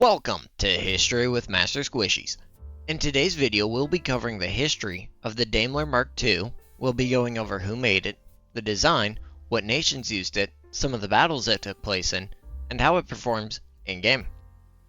Welcome to History with Master Squishies. In today's video, we'll be covering the history of the Daimler Mk.II. We'll be going over who made it, the design, what nations used it, some of the battles it took place in, and how it performs in-game.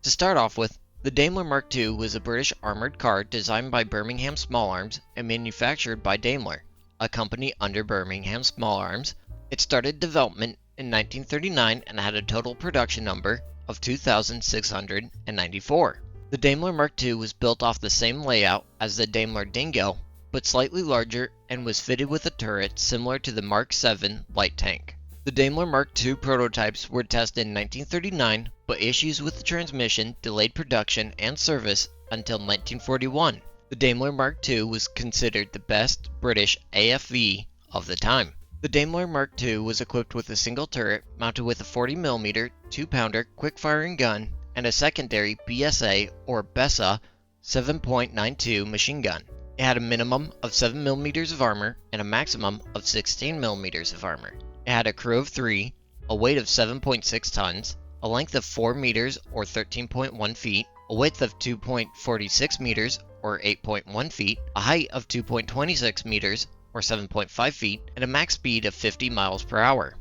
To start off with, the Daimler Mk.II was a British armored car designed by Birmingham Small Arms and manufactured by Daimler, a company under Birmingham Small Arms. It started development in 1939 and had a total production number of 2,694. The Daimler Mk.II was built off the same layout as the Daimler Dingo, but slightly larger and was fitted with a turret similar to the Mk.VII light tank. The Daimler Mk.II prototypes were tested in 1939, but issues with the transmission delayed production and service until 1941. The Daimler Mk.II was considered the best British AFV of the time. The Daimler Mk.II was equipped with a single turret mounted with a 40mm 2-pounder quick-firing gun and a secondary BSA or BESA 7.92 machine gun. It had a minimum of 7mm of armor and a maximum of 16mm of armor. It had a crew of 3, a weight of 7.6 tons, a length of 4 meters or 13.1 feet, a width of 2.46 meters or 8.1 feet, a height of 2.26 meters or 7.5 feet, and a max speed of 50 miles per hour.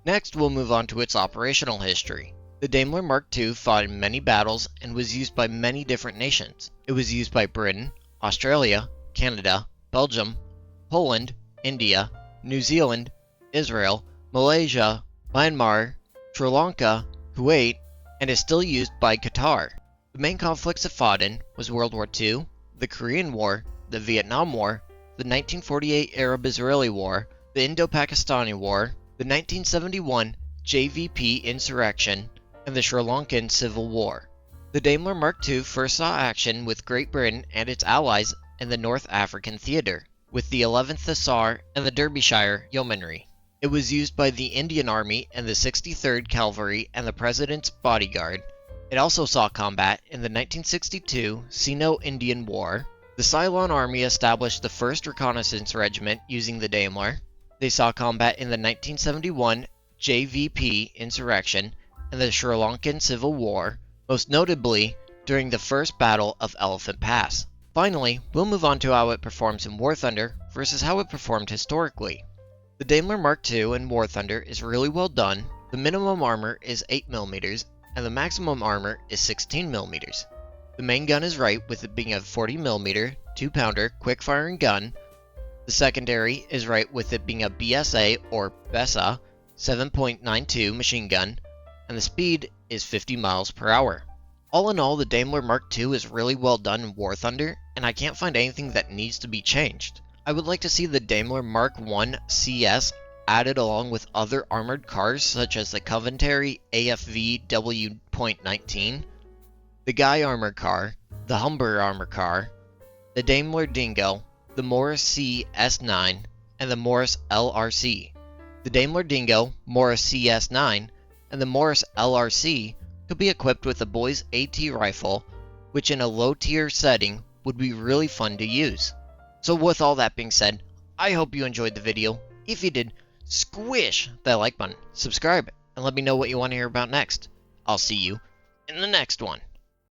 Next, we'll move on to its operational history. The Daimler Mk.II fought in many battles and was used by many different nations. It was used by Britain, Australia, Canada, Belgium, Poland, India, New Zealand, Israel, Malaysia, Myanmar, Sri Lanka, Kuwait, and is still used by Qatar. The main conflicts it fought in was World War II, the Korean War, the Vietnam War, the 1948 Arab-Israeli War, the Indo-Pakistani War, the 1971 JVP insurrection, and the Sri Lankan Civil War. The Daimler Mk.II first saw action with Great Britain and its allies in the North African theater, with the 11th Hussar and the Derbyshire Yeomanry. It was used by the Indian Army and the 63rd Cavalry and the President's Bodyguard. It also saw combat in the 1962 Sino-Indian War. The Ceylon Army established the 1st Reconnaissance Regiment using the Daimler. They saw combat in the 1971 JVP insurrection and the Sri Lankan Civil War, most notably during the First Battle of Elephant Pass. Finally, we'll move on to how it performs in War Thunder versus how it performed historically. The Daimler Mk.II in War Thunder is really well done. The minimum armor is 8mm and the maximum armor is 16mm. The main gun is right, with it being a 40mm 2-pounder quick-firing gun. The secondary is right, with it being a BSA or BESA 7.92 machine gun, and the speed is 50 miles per hour. All in all, the Daimler Mk.II is really well done in War Thunder, and I can't find anything that needs to be changed. I would like to see the Daimler Mk.I CS added along with other armored cars such as the Coventry AFV W.19, the Guy armored car, the Humber armored car, the Daimler Dingo, the Morris C S9, and the Morris LRC. The Daimler Dingo, Morris CS9, and the Morris LRC could be equipped with a Boys AT rifle, which in a low-tier setting would be really fun to use. So with all that being said, I hope you enjoyed the video. If you did, squish that like button, subscribe, and let me know what you want to hear about next. I'll see you in the next one.